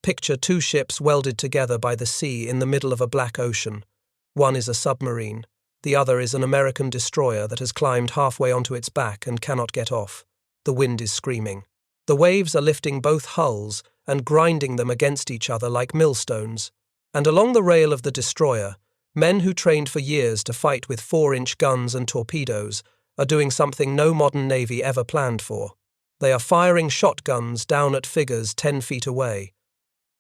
Picture two ships welded together by the sea in the middle of a black ocean. One is a submarine. The other is an American destroyer that has climbed halfway onto its back and cannot get off. The wind is screaming. The waves are lifting both hulls and grinding them against each other like millstones. And along the rail of the destroyer, men who trained for years to fight with 4-inch guns and torpedoes are doing something no modern navy ever planned for. They are firing shotguns down at figures 10 feet away.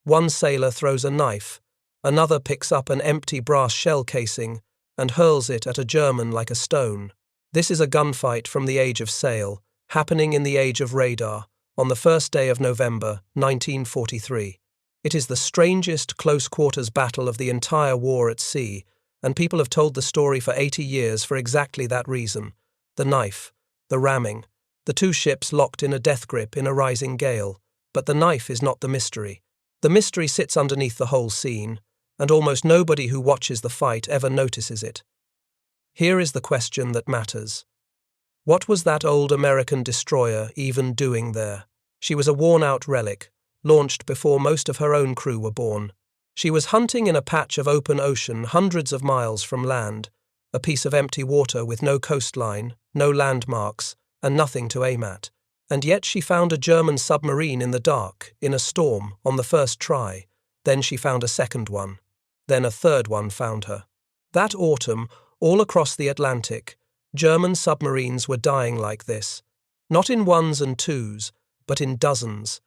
One sailor throws a knife, another picks up an empty brass shell casing and hurls it at a German like a stone. This is a gunfight from the age of sail, happening in the age of radar, on the first day of November, 1943. It is the strangest close-quarters battle of the entire war at sea, and people have told the story for 80 years for exactly that reason. The knife, the ramming, the two ships locked in a death grip in a rising gale. But the knife is not the mystery. The mystery sits underneath the whole scene, and almost nobody who watches the fight ever notices it. Here is the question that matters. What was that old American destroyer even doing there? She was a worn-out relic, launched before most of her own crew were born. She was hunting in a patch of open ocean hundreds of miles from land, a piece of empty water with no coastline, no landmarks, and nothing to aim at. And yet she found a German submarine in the dark, in a storm, on the first try. Then she found a second one. Then a third one found her. That autumn, all across the Atlantic, German submarines were dying like this, not in ones and twos, but in dozens.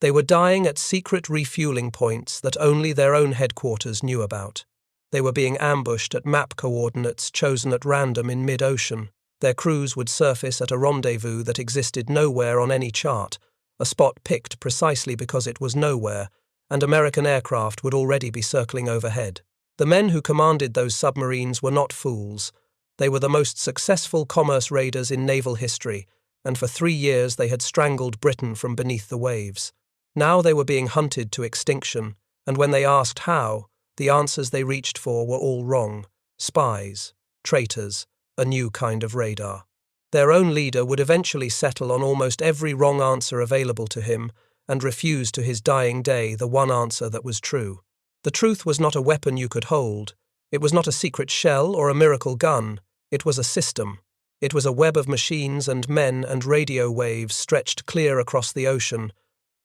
They were dying at secret refueling points that only their own headquarters knew about. They were being ambushed at map coordinates chosen at random in mid-ocean. Their crews would surface at a rendezvous that existed nowhere on any chart, a spot picked precisely because it was nowhere, and American aircraft would already be circling overhead. The men who commanded those submarines were not fools. They were the most successful commerce raiders in naval history, and for 3 years they had strangled Britain from beneath the waves. Now they were being hunted to extinction, and when they asked how, the answers they reached for were all wrong. Spies, traitors, a new kind of radar. Their own leader would eventually settle on almost every wrong answer available to him and refuse to his dying day the one answer that was true. The truth was not a weapon you could hold. It was not a secret shell or a miracle gun. It was a system. It was a web of machines and men and radio waves stretched clear across the ocean,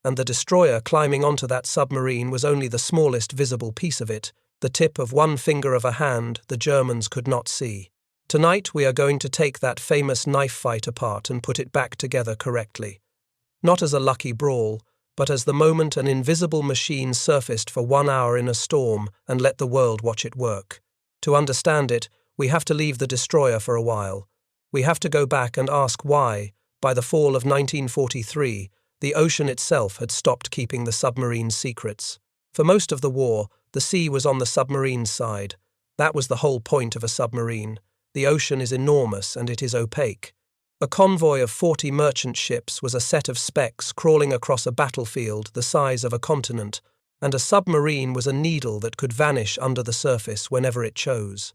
and the destroyer climbing onto that submarine was only the smallest visible piece of it, the tip of one finger of a hand the Germans could not see. Tonight we are going to take that famous knife fight apart and put it back together correctly. Not as a lucky brawl, but as the moment an invisible machine surfaced for 1 hour in a storm and let the world watch it work. To understand it, we have to leave the destroyer for a while. We have to go back and ask why, by the fall of 1943, the ocean itself had stopped keeping the submarine's secrets. For most of the war, the sea was on the submarine's side. That was the whole point of a submarine. The ocean is enormous and it is opaque. A convoy of 40 merchant ships was a set of specks crawling across a battlefield the size of a continent, and a submarine was a needle that could vanish under the surface whenever it chose.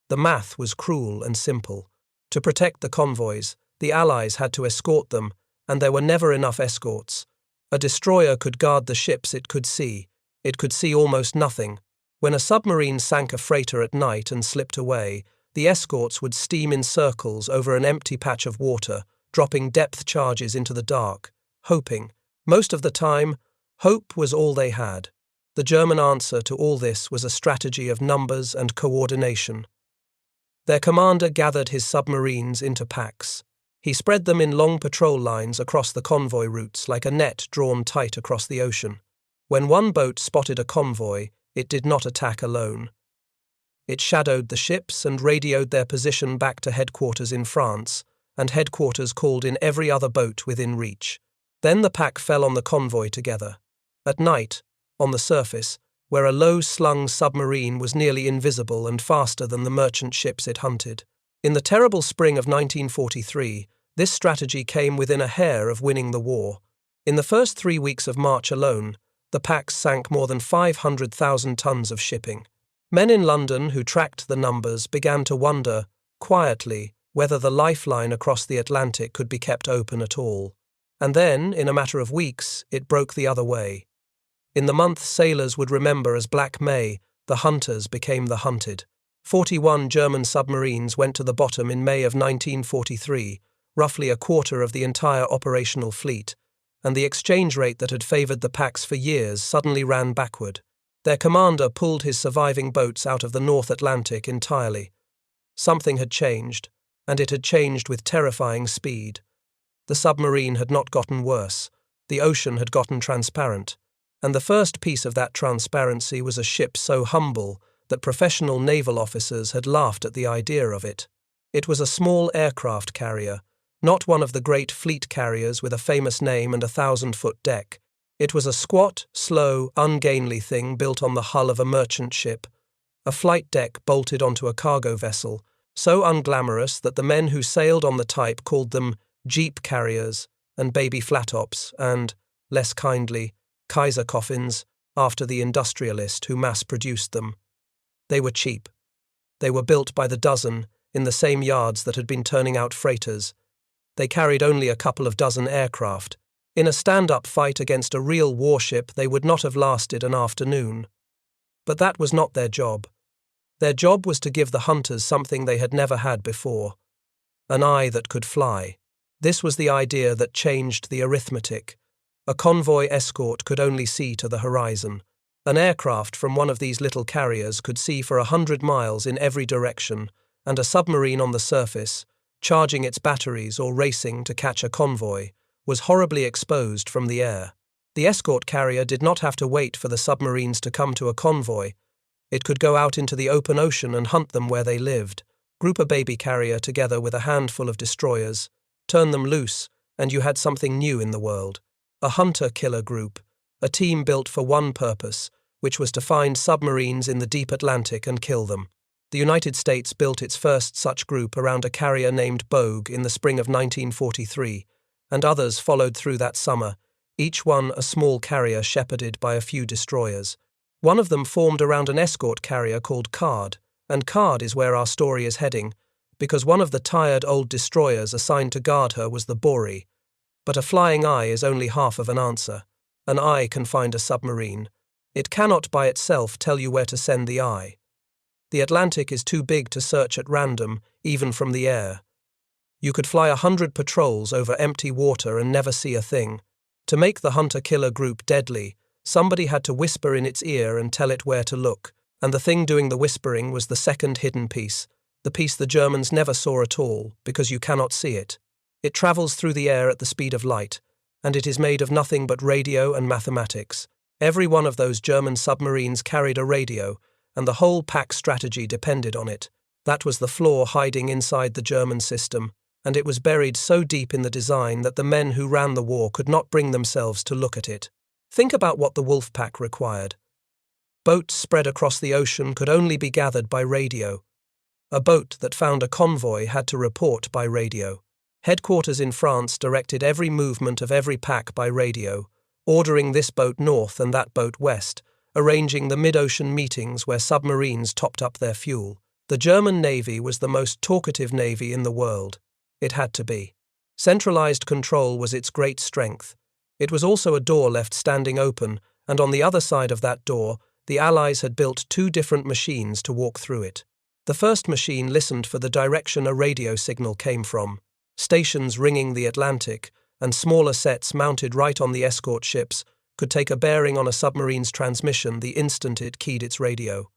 The math was cruel and simple. To protect the convoys, the Allies had to escort them, and there were never enough escorts. A destroyer could guard the ships it could see. It could see almost nothing. When a submarine sank a freighter at night and slipped away, the escorts would steam in circles over an empty patch of water, dropping depth charges into the dark, hoping. Most of the time, hope was all they had. The German answer to all this was a strategy of numbers and coordination. Their commander gathered his submarines into packs. He spread them in long patrol lines across the convoy routes like a net drawn tight across the ocean. When one boat spotted a convoy, it did not attack alone. It shadowed the ships and radioed their position back to headquarters in France, and headquarters called in every other boat within reach. Then the pack fell on the convoy together. At night, on the surface, where a low-slung submarine was nearly invisible and faster than the merchant ships it hunted. In the terrible spring of 1943, this strategy came within a hair of winning the war. In the first 3 weeks of March alone, the packs sank more than 500,000 tons of shipping. Men in London who tracked the numbers began to wonder, quietly, whether the lifeline across the Atlantic could be kept open at all. And then, in a matter of weeks, it broke the other way. In the month sailors would remember as Black May, the hunters became the hunted. 41 German submarines went to the bottom in May of 1943, roughly a quarter of the entire operational fleet, and the exchange rate that had favored the Pax for years suddenly ran backward. Their commander pulled his surviving boats out of the North Atlantic entirely. Something had changed, and it had changed with terrifying speed. The submarine had not gotten worse. The ocean had gotten transparent. And the first piece of that transparency was a ship so humble that professional naval officers had laughed at the idea of it. It was a small aircraft carrier, not one of the great fleet carriers with a famous name and a 1,000-foot deck. It was a squat, slow, ungainly thing built on the hull of a merchant ship, a flight deck bolted onto a cargo vessel, so unglamorous that the men who sailed on the type called them jeep carriers and baby flatops and, less kindly, Kaiser coffins, after the industrialist who mass-produced them. They were cheap. They were built by the dozen in the same yards that had been turning out freighters. They carried only a couple of dozen aircraft. In a stand-up fight against a real warship, they would not have lasted an afternoon. But that was not their job. Their job was to give the hunters something they had never had before: an eye that could fly. This was the idea that changed the arithmetic. A convoy escort could only see to the horizon. An aircraft from one of these little carriers could see for 100 miles in every direction, and a submarine on the surface, charging its batteries or racing to catch a convoy, was horribly exposed from the air. The escort carrier did not have to wait for the submarines to come to a convoy. It could go out into the open ocean and hunt them where they lived, group a baby carrier together with a handful of destroyers, turn them loose, and you had something new in the world. A hunter-killer group, a team built for one purpose, which was to find submarines in the deep Atlantic and kill them. The United States built its first such group around a carrier named Bogue in the spring of 1943, and others followed through that summer, each one a small carrier shepherded by a few destroyers. One of them formed around an escort carrier called Card, and Card is where our story is heading, because one of the tired old destroyers assigned to guard her was the Borie. But a flying eye is only half of an answer. An eye can find a submarine. It cannot by itself tell you where to send the eye. The Atlantic is too big to search at random, even from the air. You could fly 100 patrols over empty water and never see a thing. To make the hunter-killer group deadly, somebody had to whisper in its ear and tell it where to look, and the thing doing the whispering was the second hidden piece, the piece the Germans never saw at all, because you cannot see it. It travels through the air at the speed of light, and it is made of nothing but radio and mathematics. Every one of those German submarines carried a radio, and the whole pack strategy depended on it. That was the flaw hiding inside the German system, and it was buried so deep in the design that the men who ran the war could not bring themselves to look at it. Think about what the wolf pack required. Boats spread across the ocean could only be gathered by radio. A boat that found a convoy had to report by radio. Headquarters in France directed every movement of every pack by radio, ordering this boat north and that boat west, arranging the mid-ocean meetings where submarines topped up their fuel. The German Navy was the most talkative navy in the world. It had to be. Centralized control was its great strength. It was also a door left standing open, and on the other side of that door, the Allies had built two different machines to walk through it. The first machine listened for the direction a radio signal came from. Stations ringing the Atlantic, and smaller sets mounted right on the escort ships, could take a bearing on a submarine's transmission the instant it keyed its radio.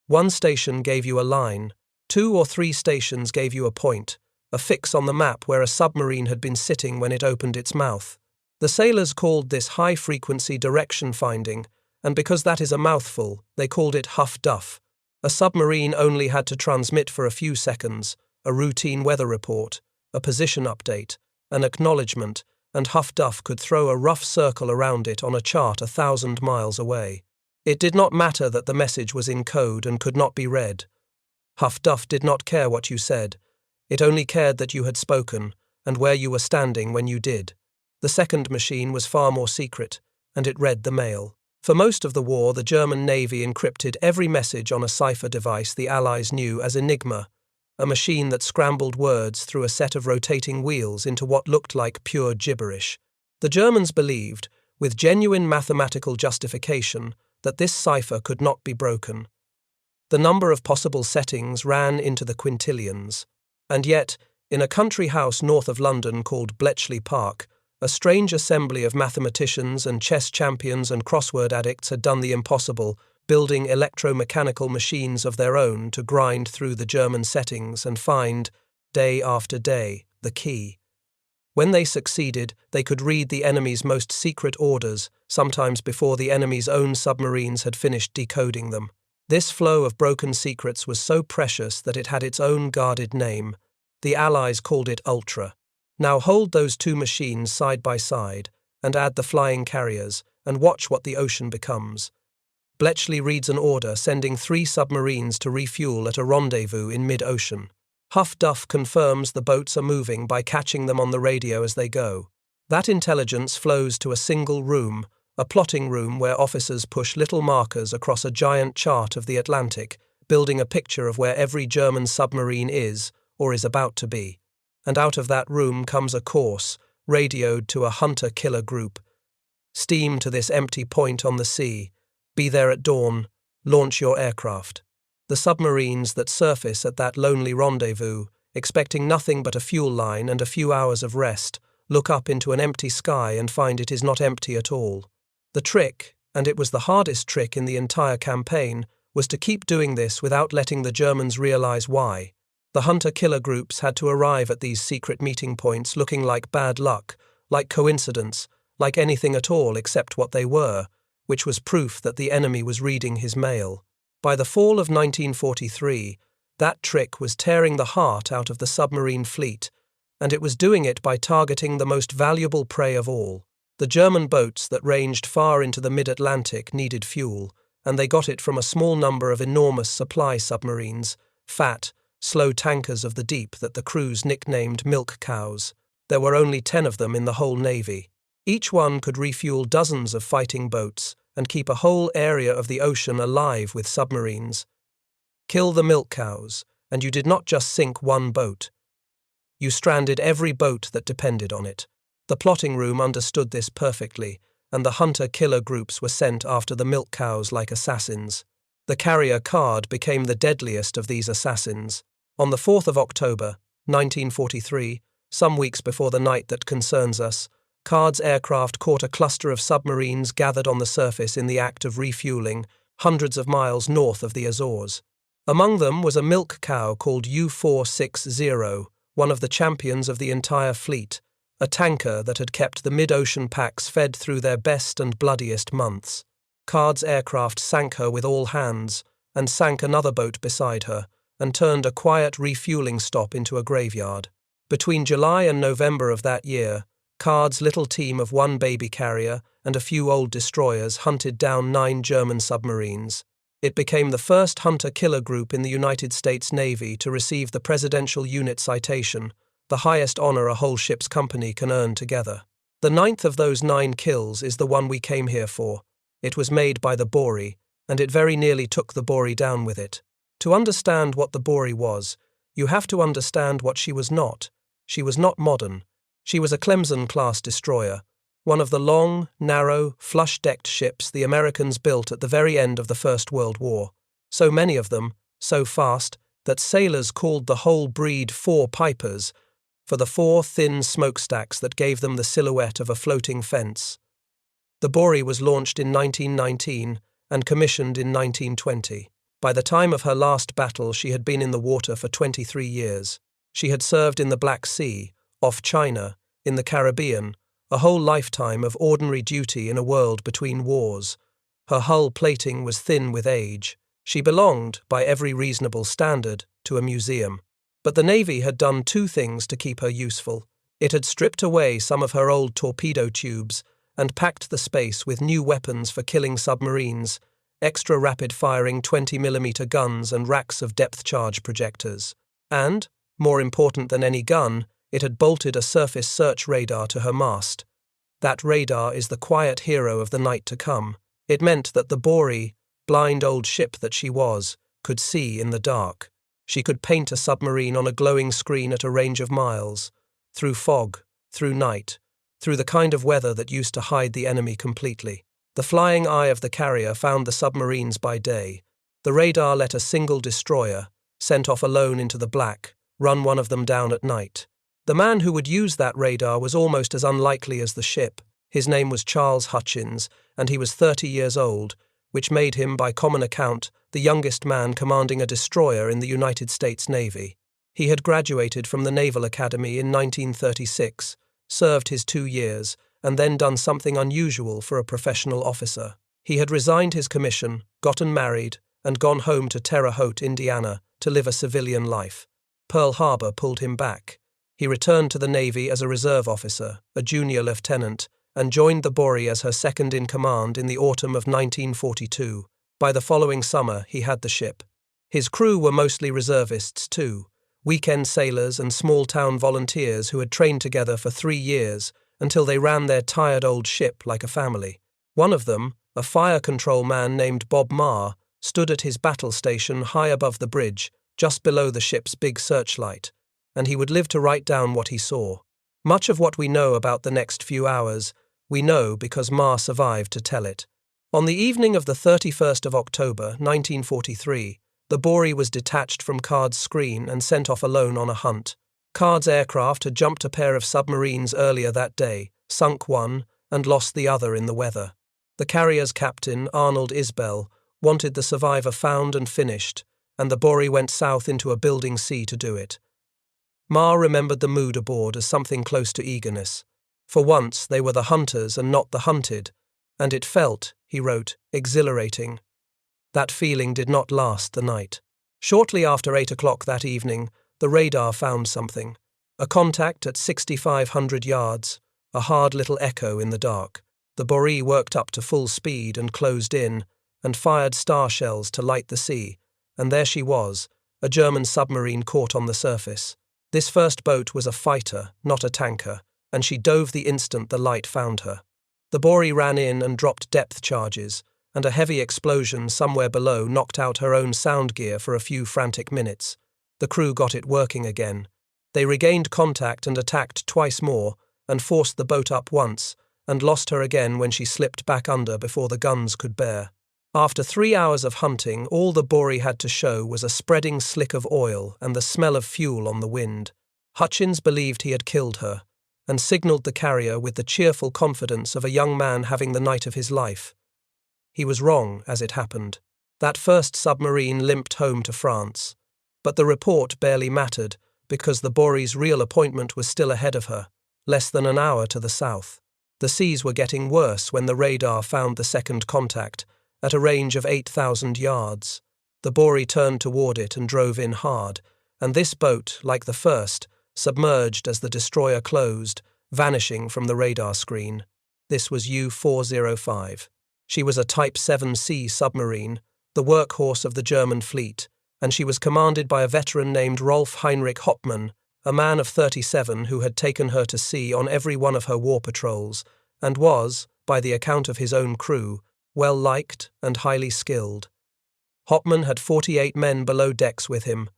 One station gave you a line, 2 or 3 stations gave you a point, a fix on the map where a submarine had been sitting when it opened its mouth. The sailors called this high-frequency direction finding, and because that is a mouthful, they called it huff-duff. A submarine only had to transmit for a few seconds, a routine weather report, a position update, an acknowledgement, and Huff-Duff could throw a rough circle around it on a chart 1,000 miles away. It did not matter that the message was in code and could not be read. Huff-Duff did not care what you said. It only cared that you had spoken, and where you were standing when you did. The second machine was far more secret, and it read the mail. For most of the war, the German Navy encrypted every message on a cipher device the Allies knew as Enigma, a machine that scrambled words through a set of rotating wheels into what looked like pure gibberish. The Germans believed, with genuine mathematical justification that this cipher could not be broken. The number of possible settings ran into the quintillions. And yet, in a country house north of London called Bletchley Park, a strange assembly of mathematicians and chess champions and crossword addicts had done the impossible, building electromechanical machines of their own to grind through the German settings and find, day after day, the key. When they succeeded, they could read the enemy's most secret orders, sometimes before the enemy's own submarines had finished decoding them. This flow of broken secrets was so precious that it had its own guarded name. The Allies called it Ultra. Now hold those two machines side by side, and add the flying carriers, and watch what the ocean becomes. Bletchley reads an order sending 3 submarines to refuel at a rendezvous in mid-ocean. Huff Duff confirms the boats are moving by catching them on the radio as they go. That intelligence flows to a single room, a plotting room where officers push little markers across a giant chart of the Atlantic, building a picture of where every German submarine is, or is about to be. And out of that room comes a course, radioed to a hunter-killer group. Steam to this empty point on the sea. Be there at dawn. Launch your aircraft. The submarines that surface at that lonely rendezvous, expecting nothing but a fuel line and a few hours of rest, look up into an empty sky and find it is not empty at all. The trick, and it was the hardest trick in the entire campaign, was to keep doing this without letting the Germans realize why. The hunter-killer groups had to arrive at these secret meeting points looking like bad luck, like coincidence, like anything at all except what they were, which was proof that the enemy was reading his mail. By the fall of 1943, that trick was tearing the heart out of the submarine fleet, and it was doing it by targeting the most valuable prey of all. The German boats that ranged far into the mid-Atlantic needed fuel, and they got it from a small number of enormous supply submarines, fat, slow tankers of the deep that the crews nicknamed milk cows. There were only 10 of them in the whole Navy. Each one could refuel dozens of fighting boats and keep a whole area of the ocean alive with submarines. Kill the milk cows, and you did not just sink one boat. You stranded every boat that depended on it. The plotting room understood this perfectly, and the hunter-killer groups were sent after the milk cows like assassins. The carrier Card became the deadliest of these assassins. On the 4th of October, 1943, some weeks before the night that concerns us, Card's aircraft caught a cluster of submarines gathered on the surface in the act of refueling, hundreds of miles north of the Azores. Among them was a milk cow called U-460, one of the champions of the entire fleet, a tanker that had kept the mid-ocean packs fed through their best and bloodiest months. Card's aircraft sank her with all hands, and sank another boat beside her, and turned a quiet refueling stop into a graveyard. Between July and November of that year, Card's little team of 1 baby carrier and a few old destroyers hunted down 9 German submarines. It became the first hunter-killer group in the United States Navy to receive the Presidential Unit Citation, the highest honor a whole ship's company can earn together. The 9th of those 9 kills is the one we came here for. It was made by the Borie, and it very nearly took the Borie down with it. To understand what the Borie was, you have to understand what she was not. She was not modern. She was a Clemson-class destroyer, one of the long, narrow, flush-decked ships the Americans built at the very end of the First World War. So many of them, so fast, that sailors called the whole breed 4 pipers, for the 4 thin smokestacks that gave them the silhouette of a floating fence. The Borie was launched in 1919 and commissioned in 1920. By the time of her last battle, she had been in the water for 23 years. She had served in the Black Sea, off China, in the Caribbean, a whole lifetime of ordinary duty in a world between wars. Her hull plating was thin with age. She belonged, by every reasonable standard, to a museum. But the Navy had done 2 things to keep her useful. It had stripped away some of her old torpedo tubes and packed the space with new weapons for killing submarines, extra rapid-firing 20mm guns and racks of depth-charge projectors. And, more important than any gun, it had bolted a surface search radar to her mast. That radar is the quiet hero of the night to come. It meant that the Borie, blind old ship that she was, could see in the dark. She could paint a submarine on a glowing screen at a range of miles, through fog, through night, through the kind of weather that used to hide the enemy completely. The flying eye of the carrier found the submarines by day. The radar let a single destroyer, sent off alone into the black, run one of them down at night. The man who would use that radar was almost as unlikely as the ship. His name was Charles Hutchins, and he was 30 years old, which made him, by common account, the youngest man commanding a destroyer in the United States Navy. He had graduated from the Naval Academy in 1936, served his 2 years, and then done something unusual for a professional officer. He had resigned his commission, gotten married, and gone home to Terre Haute, Indiana, to live a civilian life. Pearl Harbor pulled him back. He returned to the Navy as a reserve officer, a junior lieutenant, and joined the Borie as her second-in-command in the autumn of 1942. By the following summer, he had the ship. His crew were mostly reservists, too, weekend sailors and small-town volunteers who had trained together for 3 years until they ran their tired old ship like a family. One of them, a fire control man named Bob Marr, stood at his battle station high above the bridge, just below the ship's big searchlight, and he would live to write down what he saw. Much of what we know about the next few hours, we know because Marr survived to tell it. On the evening of the 31st of October, 1943, the Borie was detached from Card's screen and sent off alone on a hunt. Card's aircraft had jumped a pair of submarines earlier that day, sunk one, and lost the other in the weather. The carrier's captain, Arnold Isbell, wanted the survivor found and finished, and the Borie went south into a building sea to do it. Marr remembered the mood aboard as something close to eagerness. For once, they were the hunters and not the hunted, and it felt, he wrote, exhilarating. That feeling did not last the night. Shortly after 8 o'clock that evening, the radar found something. A contact at 6,500 yards, a hard little echo in the dark. The Borie worked up to full speed and closed in, and fired star shells to light the sea, and there she was, a German submarine caught on the surface. This first boat was a fighter, not a tanker, and she dove the instant the light found her. The Borie ran in and dropped depth charges, and a heavy explosion somewhere below knocked out her own sound gear for a few frantic minutes. The crew got it working again. They regained contact and attacked twice more, and forced the boat up once, and lost her again when she slipped back under before the guns could bear. After 3 hours of hunting, all the Borie had to show was a spreading slick of oil and the smell of fuel on the wind. Hutchins believed he had killed her, and signalled the carrier with the cheerful confidence of a young man having the night of his life. He was wrong, as it happened. That first submarine limped home to France. But the report barely mattered, because the Borie's real appointment was still ahead of her, less than an hour to the south. The seas were getting worse when the radar found the second contact, at a range of 8,000 yards. The Borie turned toward it and drove in hard, and this boat, like the first, submerged as the destroyer closed, vanishing from the radar screen. This was U-405. She was a Type 7C submarine, the workhorse of the German fleet, and she was commanded by a veteran named Rolf Heinrich Hauptmann, a man of 37 who had taken her to sea on every one of her war patrols, and was, by the account of his own crew, well-liked and highly skilled. Hauptmann had 48 men below decks with him.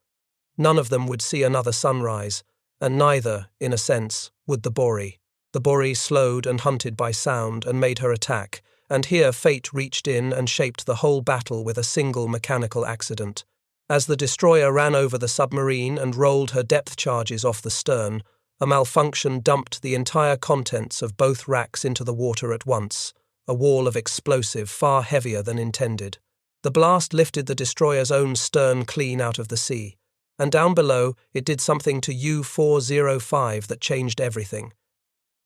None of them would see another sunrise, and neither, in a sense, would the Borie. The Borie slowed and hunted by sound and made her attack, and here fate reached in and shaped the whole battle with a single mechanical accident. As the destroyer ran over the submarine and rolled her depth charges off the stern, a malfunction dumped the entire contents of both racks into the water at once, a wall of explosive far heavier than intended. The blast lifted the destroyer's own stern clean out of the sea, and down below it did something to U-405 that changed everything.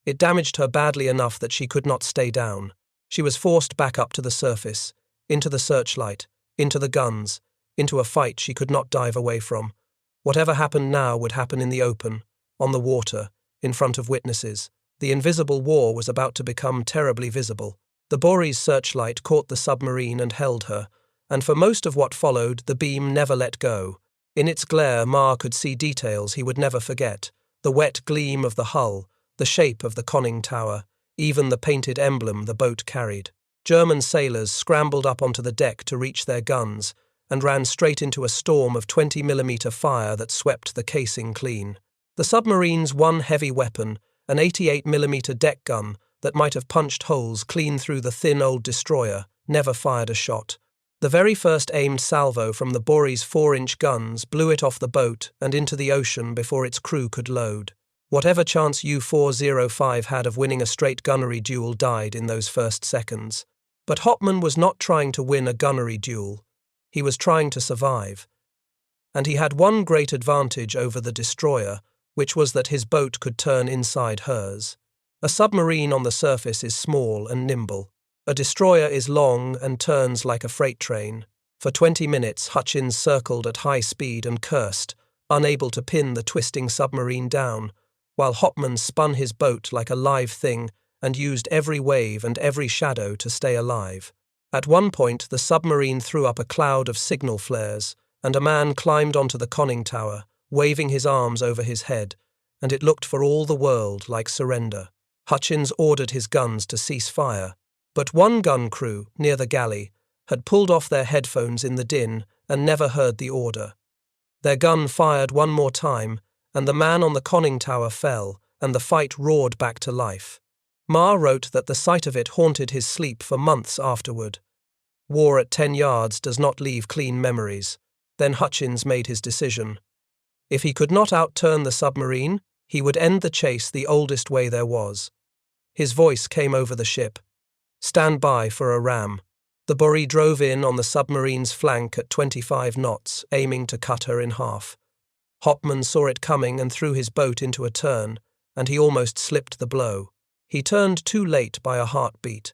It damaged her badly enough that she could not stay down. She was forced back up to the surface, into the searchlight, into the guns, into a fight she could not dive away from. Whatever happened now would happen in the open, on the water, in front of witnesses. The invisible war was about to become terribly visible. The Borie's searchlight caught the submarine and held her, and for most of what followed, the beam never let go. In its glare, Marr could see details he would never forget: the wet gleam of the hull, the shape of the conning tower, even the painted emblem the boat carried. German sailors scrambled up onto the deck to reach their guns, and ran straight into a storm of 20mm fire that swept the casing clean. The submarine's one heavy weapon, an 88mm deck gun that might have punched holes clean through the thin old destroyer, never fired a shot. The very first aimed salvo from the Borie's 4-inch guns blew it off the boat and into the ocean before its crew could load. Whatever chance U-405 had of winning a straight gunnery duel died in those first seconds. But Hopman was not trying to win a gunnery duel. He was trying to survive. And he had one great advantage over the destroyer, which was that his boat could turn inside hers. A submarine on the surface is small and nimble. A destroyer is long and turns like a freight train. For 20 minutes, Hutchins circled at high speed and cursed, unable to pin the twisting submarine down, while Hopman spun his boat like a live thing and used every wave and every shadow to stay alive. At one point, the submarine threw up a cloud of signal flares, and a man climbed onto the conning tower, waving his arms over his head, and it looked for all the world like surrender. Hutchins ordered his guns to cease fire, but one gun crew, near the galley, had pulled off their headphones in the din and never heard the order. Their gun fired one more time, and the man on the conning tower fell, and the fight roared back to life. Marr wrote that the sight of it haunted his sleep for months afterward. War at 10 yards does not leave clean memories. Then Hutchins made his decision. If he could not outturn the submarine, he would end the chase the oldest way there was. His voice came over the ship. "Stand by for a ram." The Borie drove in on the submarine's flank at 25 knots, aiming to cut her in half. Hopman saw it coming and threw his boat into a turn, and he almost slipped the blow. He turned too late by a heartbeat,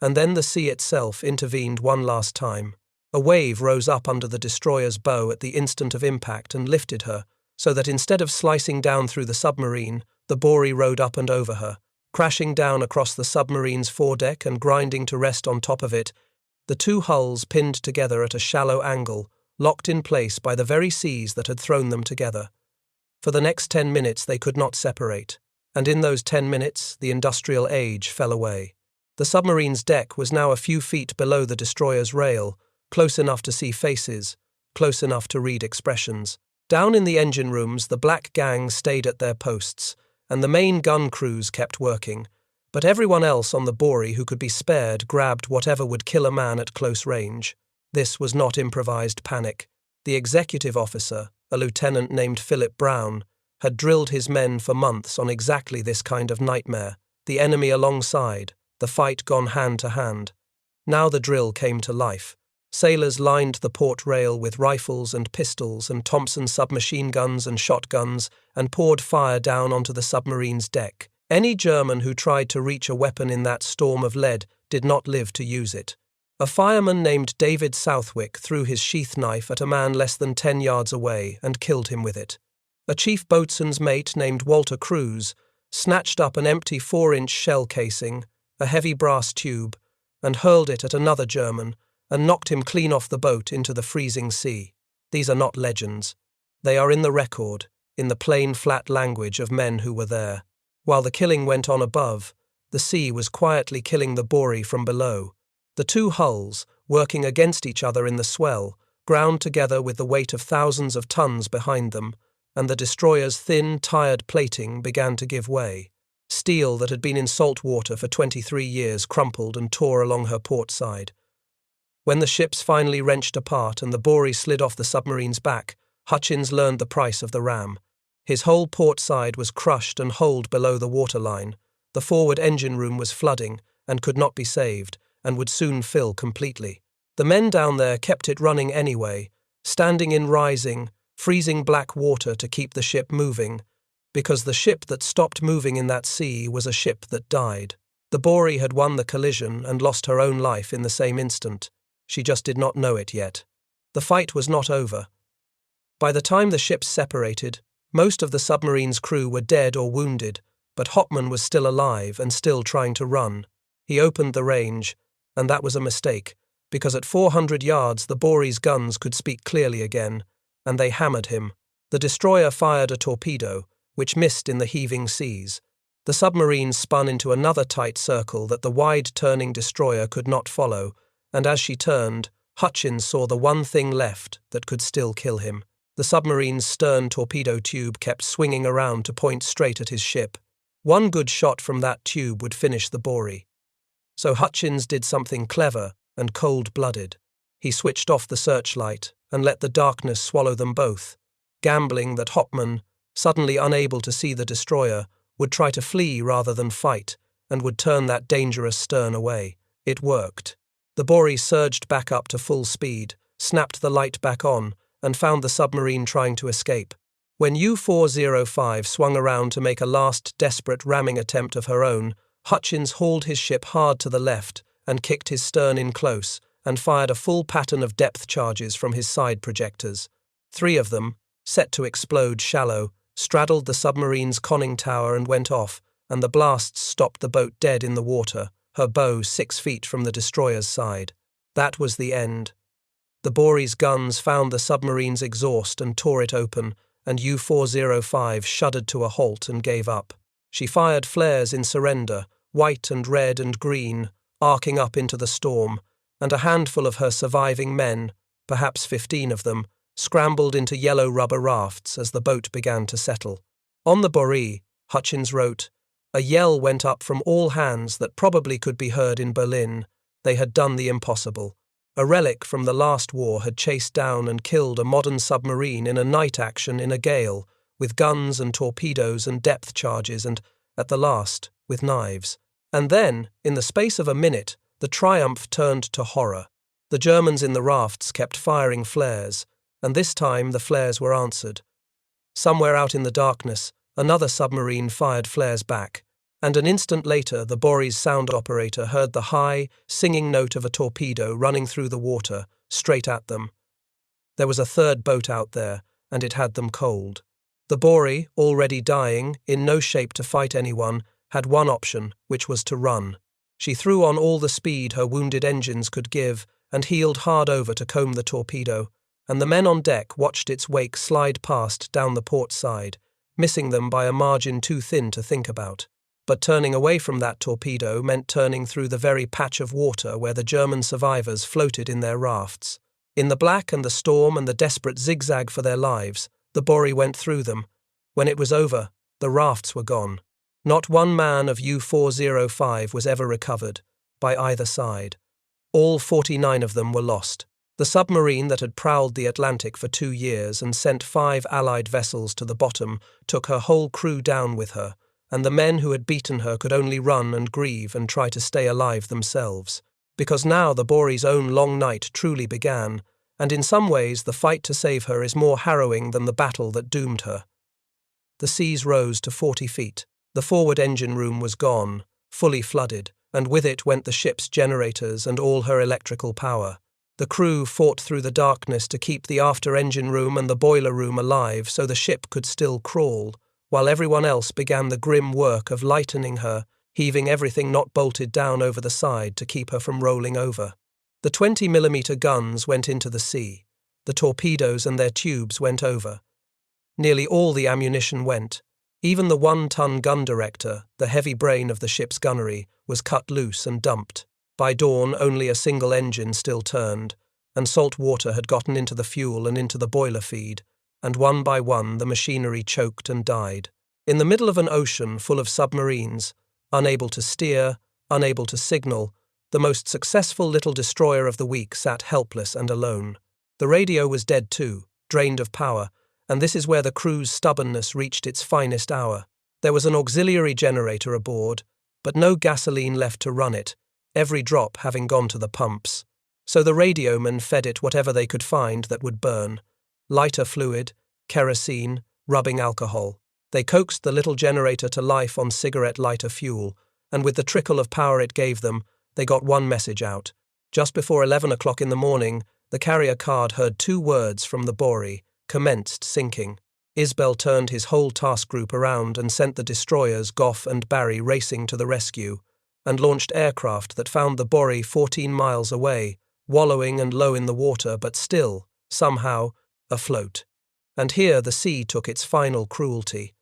and then the sea itself intervened one last time. A wave rose up under the destroyer's bow at the instant of impact and lifted her, so that instead of slicing down through the submarine, the Borie rode up and over her, crashing down across the submarine's foredeck and grinding to rest on top of it, the two hulls pinned together at a shallow angle, locked in place by the very seas that had thrown them together. For the next 10 minutes they could not separate, and in those 10 minutes the industrial age fell away. The submarine's deck was now a few feet below the destroyer's rail, close enough to see faces, close enough to read expressions. Down in the engine rooms the black gang stayed at their posts, and the main gun crews kept working, but everyone else on the Borie who could be spared grabbed whatever would kill a man at close range. This was not improvised panic. The executive officer, a lieutenant named Philip Brown, had drilled his men for months on exactly this kind of nightmare, the enemy alongside, the fight gone hand to hand. Now the drill came to life. Sailors lined the port rail with rifles and pistols and Thompson submachine guns and shotguns and poured fire down onto the submarine's deck. Any German who tried to reach a weapon in that storm of lead did not live to use it. A fireman named David Southwick threw his sheath knife at a man less than 10 yards away and killed him with it. A chief boatswain's mate named Walter Cruz snatched up an empty 4-inch shell casing, a heavy brass tube, and hurled it at another German and knocked him clean off the boat into the freezing sea. These are not legends. They are in the record, in the plain, flat language of men who were there. While the killing went on above, the sea was quietly killing the Borie from below. The two hulls, working against each other in the swell, ground together with the weight of thousands of tons behind them, and the destroyer's thin, tired plating began to give way. Steel that had been in salt water for 23 years crumpled and tore along her port side. When the ships finally wrenched apart and the Borie slid off the submarine's back, Hutchins learned the price of the ram. His whole port side was crushed and holed below the waterline. The forward engine room was flooding and could not be saved, and would soon fill completely. The men down there kept it running anyway, standing in rising, freezing black water to keep the ship moving, because the ship that stopped moving in that sea was a ship that died. The Borie had won the collision and lost her own life in the same instant. She just did not know it yet. The fight was not over. By the time the ships separated, most of the submarine's crew were dead or wounded, but Hopman was still alive and still trying to run. He opened the range, and that was a mistake, because at 400 yards the Borie's guns could speak clearly again, and they hammered him. The destroyer fired a torpedo, which missed in the heaving seas. The submarine spun into another tight circle that the wide-turning destroyer could not follow, and as she turned, Hutchins saw the one thing left that could still kill him. The submarine's stern torpedo tube kept swinging around to point straight at his ship. One good shot from that tube would finish the Borie. So Hutchins did something clever and cold-blooded. He switched off the searchlight and let the darkness swallow them both, gambling that Hopman, suddenly unable to see the destroyer, would try to flee rather than fight, and would turn that dangerous stern away. It worked. The Borie surged back up to full speed, snapped the light back on, and found the submarine trying to escape. When U-405 swung around to make a last desperate ramming attempt of her own, Hutchins hauled his ship hard to the left and kicked his stern in close and fired a full pattern of depth charges from his side projectors. 3 of them, set to explode shallow, straddled the submarine's conning tower and went off, and the blasts stopped the boat dead in the water, her bow 6 feet from the destroyer's side. That was the end. The Borie's guns found the submarine's exhaust and tore it open, and U-405 shuddered to a halt and gave up. She fired flares in surrender, white and red and green, arcing up into the storm, and a handful of her surviving men, perhaps 15 of them, scrambled into yellow rubber rafts as the boat began to settle. On the Borie, Hutchins wrote, a yell went up from all hands that probably could be heard in Berlin. They had done the impossible. A relic from the last war had chased down and killed a modern submarine in a night action in a gale, with guns and torpedoes and depth charges and, at the last, with knives. And then, in the space of a minute, the triumph turned to horror. The Germans in the rafts kept firing flares, and this time the flares were answered. Somewhere out in the darkness, another submarine fired flares back, and an instant later the Borie's sound operator heard the high, singing note of a torpedo running through the water, straight at them. There was a third boat out there, and it had them cold. The Borie, already dying, in no shape to fight anyone, had one option, which was to run. She threw on all the speed her wounded engines could give and heeled hard over to comb the torpedo, and the men on deck watched its wake slide past down the port side, missing them by a margin too thin to think about. But turning away from that torpedo meant turning through the very patch of water where the German survivors floated in their rafts. In the black and the storm and the desperate zigzag for their lives, the Borie went through them. When it was over, the rafts were gone. Not one man of U-405 was ever recovered, by either side. All 49 of them were lost. The submarine that had prowled the Atlantic for 2 years and sent 5 Allied vessels to the bottom took her whole crew down with her, and the men who had beaten her could only run and grieve and try to stay alive themselves. Because now the Borie's own long night truly began, and in some ways the fight to save her is more harrowing than the battle that doomed her. The seas rose to 40 feet. The forward engine room was gone, fully flooded, and with it went the ship's generators and all her electrical power. The crew fought through the darkness to keep the after-engine room and the boiler room alive so the ship could still crawl, while everyone else began the grim work of lightening her, heaving everything not bolted down over the side to keep her from rolling over. The 20mm guns went into the sea. The torpedoes and their tubes went over. Nearly all the ammunition went. Even the 1-ton gun director, the heavy brain of the ship's gunnery, was cut loose and dumped. By dawn, only a single engine still turned, and salt water had gotten into the fuel and into the boiler feed, and one by one the machinery choked and died. In the middle of an ocean full of submarines, unable to steer, unable to signal, the most successful little destroyer of the week sat helpless and alone. The radio was dead too, drained of power, and this is where the crew's stubbornness reached its finest hour. There was an auxiliary generator aboard, but no gasoline left to run it, every drop having gone to the pumps. So the radiomen fed it whatever they could find that would burn. Lighter fluid, kerosene, rubbing alcohol. They coaxed the little generator to life on cigarette lighter fuel, and with the trickle of power it gave them, they got one message out. Just before 11 o'clock in the morning, the carrier card heard 2 words from the Borie, commenced sinking. Isbell turned his whole task group around and sent the destroyers Gough and Barry racing to the rescue, and launched aircraft that found the Borie 14 miles away, wallowing and low in the water but still, somehow, afloat. And here the sea took its final cruelty.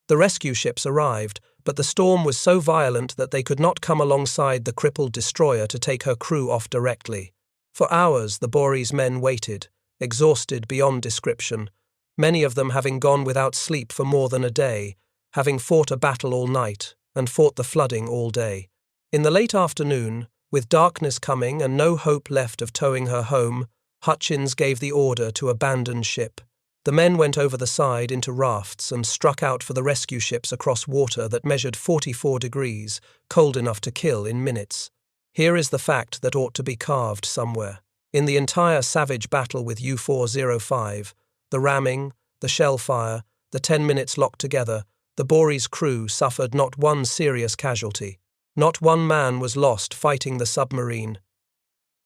The rescue ships arrived, but the storm was so violent that they could not come alongside the crippled destroyer to take her crew off directly. For hours the Borie's men waited, exhausted beyond description, many of them having gone without sleep for more than a day, having fought a battle all night and fought the flooding all day. In the late afternoon, with darkness coming and no hope left of towing her home, Hutchins gave the order to abandon ship. The men went over the side into rafts and struck out for the rescue ships across water that measured 44 degrees, cold enough to kill in minutes. Here is the fact that ought to be carved somewhere. In the entire savage battle with U-405, the ramming, the shell fire, the 10 minutes locked together, the Borie's crew suffered not one serious casualty. Not one man was lost fighting the submarine.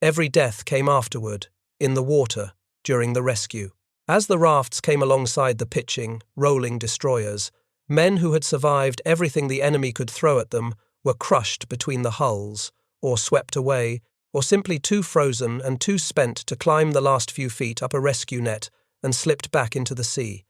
Every death came afterward, in the water, during the rescue. As the rafts came alongside the pitching, rolling destroyers, men who had survived everything the enemy could throw at them were crushed between the hulls, or swept away, or simply too frozen and too spent to climb the last few feet up a rescue net and slipped back into the sea.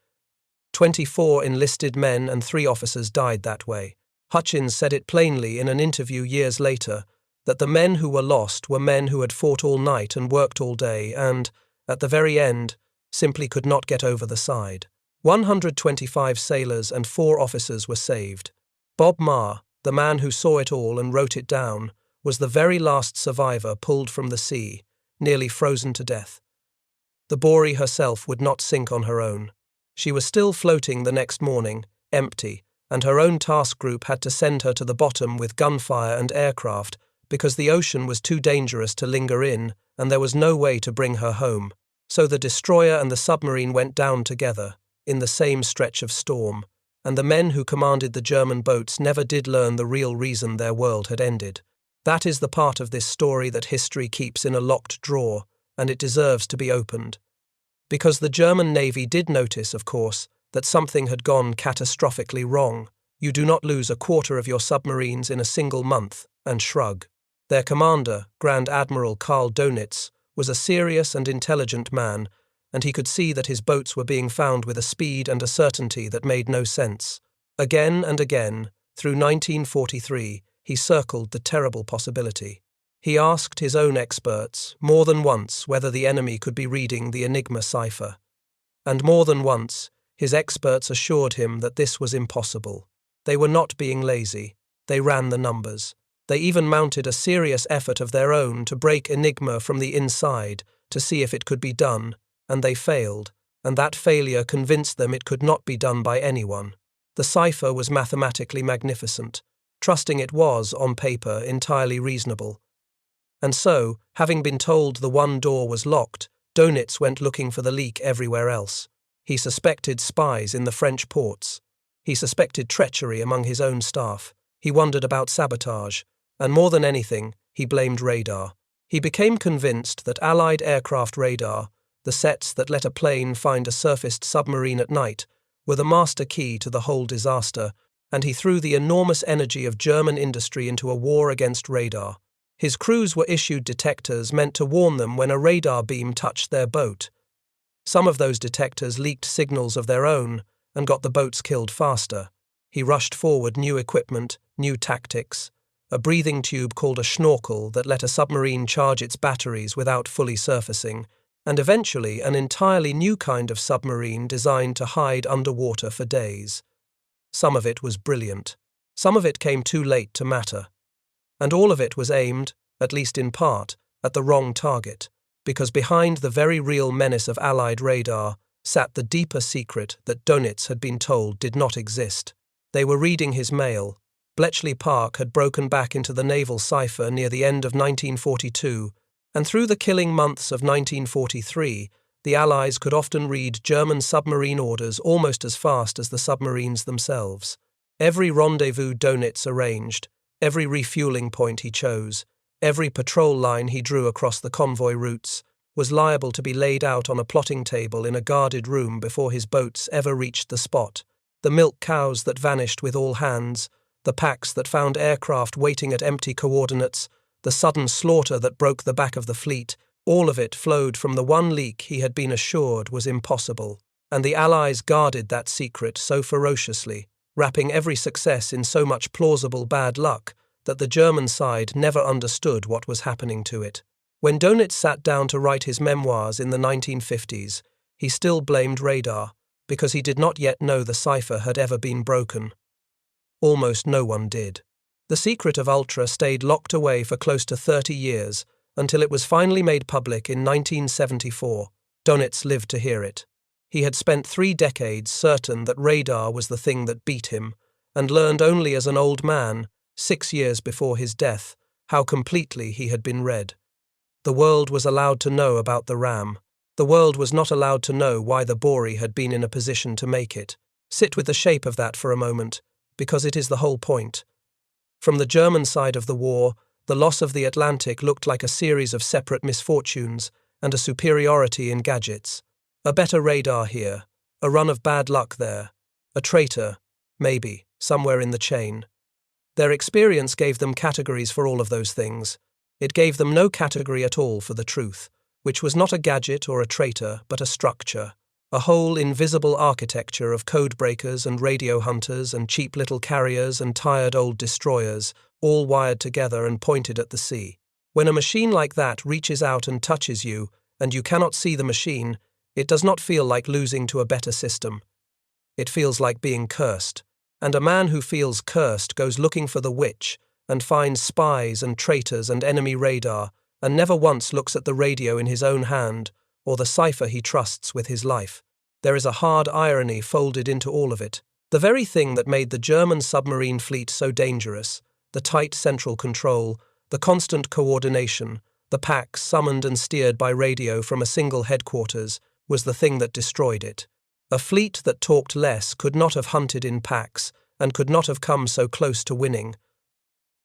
24 enlisted men and 3 officers died that way. Hutchins said it plainly in an interview years later that the men who were lost were men who had fought all night and worked all day and, at the very end, simply could not get over the side. 125 sailors and 4 officers were saved. Bob Marr, the man who saw it all and wrote it down, was the very last survivor pulled from the sea, nearly frozen to death. The Borie herself would not sink on her own. She was still floating the next morning, empty, and her own task group had to send her to the bottom with gunfire and aircraft because the ocean was too dangerous to linger in and there was no way to bring her home. So the destroyer and the submarine went down together, in the same stretch of storm, and the men who commanded the German boats never did learn the real reason their world had ended. That is the part of this story that history keeps in a locked drawer, and it deserves to be opened. Because the German Navy did notice, of course, that something had gone catastrophically wrong. You do not lose a quarter of your submarines in a single month, and shrug. Their commander, Grand Admiral Karl Dönitz, was a serious and intelligent man, and he could see that his boats were being found with a speed and a certainty that made no sense. Again and again, through 1943, he circled the terrible possibility. He asked his own experts, more than once, whether the enemy could be reading the Enigma cipher. And more than once, his experts assured him that this was impossible. They were not being lazy. They ran the numbers. They even mounted a serious effort of their own to break Enigma from the inside to see if it could be done, and they failed, and that failure convinced them it could not be done by anyone. The cipher was mathematically magnificent, trusting it was, on paper, entirely reasonable. And so, having been told the one door was locked, Dönitz went looking for the leak everywhere else. He suspected spies in the French ports. He suspected treachery among his own staff. He wondered about sabotage. And more than anything, he blamed radar. He became convinced that Allied aircraft radar, the sets that let a plane find a surfaced submarine at night, were the master key to the whole disaster, and he threw the enormous energy of German industry into a war against radar. His crews were issued detectors meant to warn them when a radar beam touched their boat. Some of those detectors leaked signals of their own and got the boats killed faster. He rushed forward new equipment, new tactics, a breathing tube called a schnorkel that let a submarine charge its batteries without fully surfacing, and eventually an entirely new kind of submarine designed to hide underwater for days. Some of it was brilliant. Some of it came too late to matter. And all of it was aimed, at least in part, at the wrong target, because behind the very real menace of Allied radar sat the deeper secret that Dönitz had been told did not exist. They were reading his mail. Bletchley Park had broken back into the naval cipher near the end of 1942, and through the killing months of 1943, the Allies could often read German submarine orders almost as fast as the submarines themselves. Every rendezvous Dönitz arranged, every refueling point he chose, every patrol line he drew across the convoy routes, was liable to be laid out on a plotting table in a guarded room before his boats ever reached the spot. The milk cows that vanished with all hands, the packs that found aircraft waiting at empty coordinates, the sudden slaughter that broke the back of the fleet, all of it flowed from the one leak he had been assured was impossible, and the Allies guarded that secret so ferociously, wrapping every success in so much plausible bad luck that the German side never understood what was happening to it. When Dönitz sat down to write his memoirs in the 1950s, he still blamed radar, because he did not yet know the cipher had ever been broken. almost no one did. The secret of Ultra stayed locked away for close to 30 years, until it was finally made public in 1974. Donitz lived to hear it. He had spent 3 decades certain that radar was the thing that beat him, and learned only as an old man, 6 years before his death, how completely he had been read. The world was allowed to know about the ram. The world was not allowed to know why the Borie had been in a position to make it. Sit with the shape of that for a moment, because it is the whole point. From the German side of the war, the loss of the Atlantic looked like a series of separate misfortunes and a superiority in gadgets. A better radar here, a run of bad luck there, a traitor, maybe, somewhere in the chain. Their experience gave them categories for all of those things. It gave them no category at all for the truth, which was not a gadget or a traitor, but a structure, a whole invisible architecture of codebreakers and radio hunters and cheap little carriers and tired old destroyers, all wired together and pointed at the sea. When a machine like that reaches out and touches you, and you cannot see the machine, it does not feel like losing to a better system. It feels like being cursed. And a man who feels cursed goes looking for the witch and finds spies and traitors and enemy radar, and never once looks at the radio in his own hand or the cipher he trusts with his life. There is a hard irony folded into all of it. The very thing that made the German submarine fleet so dangerous, the tight central control, the constant coordination, the packs summoned and steered by radio from a single headquarters, was the thing that destroyed it. A fleet that talked less could not have hunted in packs and could not have come so close to winning.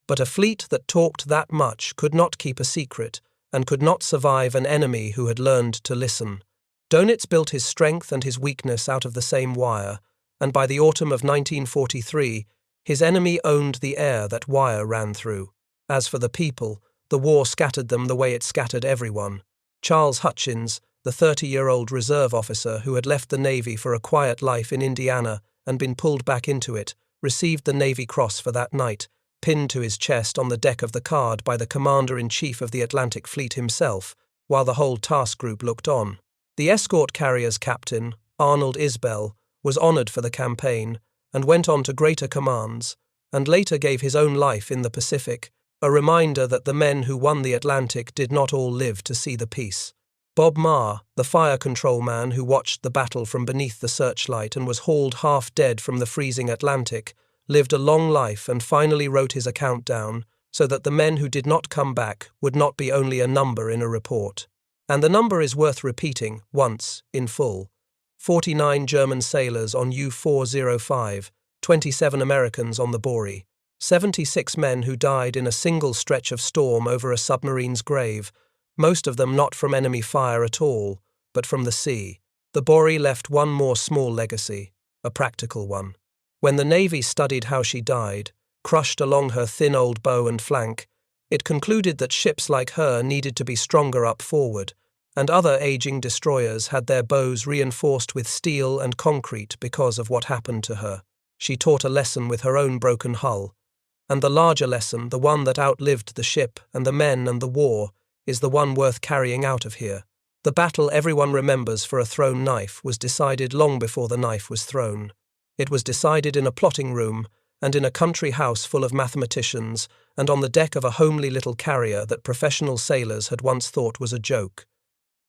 But a fleet that talked that much could not keep a secret and could not survive an enemy who had learned to listen. Donitz built his strength and his weakness out of the same wire, and by the autumn of 1943, his enemy owned the air that wire ran through. As for the people, the war scattered them the way it scattered everyone. Charles Hutchins, the 30-year-old reserve officer who had left the Navy for a quiet life in Indiana and been pulled back into it, received the Navy Cross for that night, pinned to his chest on the deck of the Card by the Commander-in-Chief of the Atlantic Fleet himself, while the whole task group looked on. The escort carrier's captain, Arnold Isbell, was honored for the campaign and went on to greater commands, and later gave his own life in the Pacific, a reminder that the men who won the Atlantic did not all live to see the peace. Bob Marr, the fire control man who watched the battle from beneath the searchlight and was hauled half dead from the freezing Atlantic, lived a long life and finally wrote his account down so that the men who did not come back would not be only a number in a report. And the number is worth repeating once, in full. 49 German sailors on U-405, 27 Americans on the Borie, 76 men who died in a single stretch of storm over a submarine's grave, most of them not from enemy fire at all, but from the sea. The Borie left one more small legacy, a practical one. When the Navy studied how she died, crushed along her thin old bow and flank, it concluded that ships like her needed to be stronger up forward, and other aging destroyers had their bows reinforced with steel and concrete because of what happened to her. She taught a lesson with her own broken hull, and the larger lesson, the one that outlived the ship and the men and the war, is the one worth carrying out of here. The battle everyone remembers for a thrown knife was decided long before the knife was thrown. It was decided in a plotting room and in a country house full of mathematicians and on the deck of a homely little carrier that professional sailors had once thought was a joke.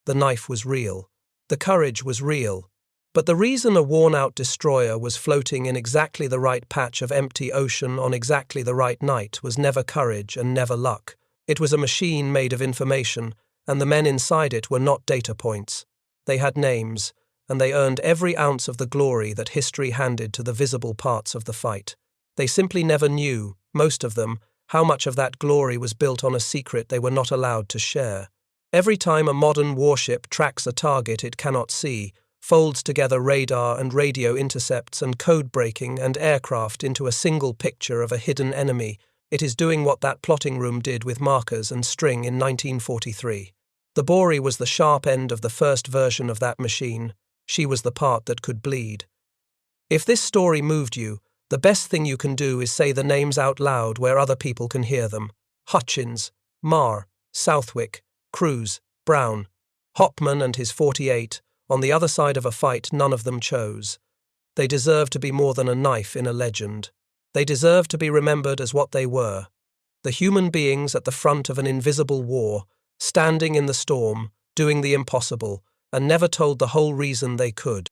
The knife was real. The courage was real. But the reason a worn-out destroyer was floating in exactly the right patch of empty ocean on exactly the right night was never courage and never luck. It was a machine made of information, and the men inside it were not data points. They had names, and they earned every ounce of the glory that history handed to the visible parts of the fight. They simply never knew, most of them, how much of that glory was built on a secret they were not allowed to share. Every time a modern warship tracks a target it cannot see, folds together radar and radio intercepts and code-breaking and aircraft into a single picture of a hidden enemy, it is doing what that plotting room did with markers and string in 1943. The Borie was the sharp end of the first version of that machine. She was the part that could bleed. If this story moved you, the best thing you can do is say the names out loud where other people can hear them. Hutchins, Marr, Southwick, Cruz, Brown, Hopman and his 48, on the other side of a fight none of them chose. They deserve to be more than a knife in a legend. They deserve to be remembered as what they were: the human beings at the front of an invisible war, standing in the storm, doing the impossible, and never told the whole reason they could.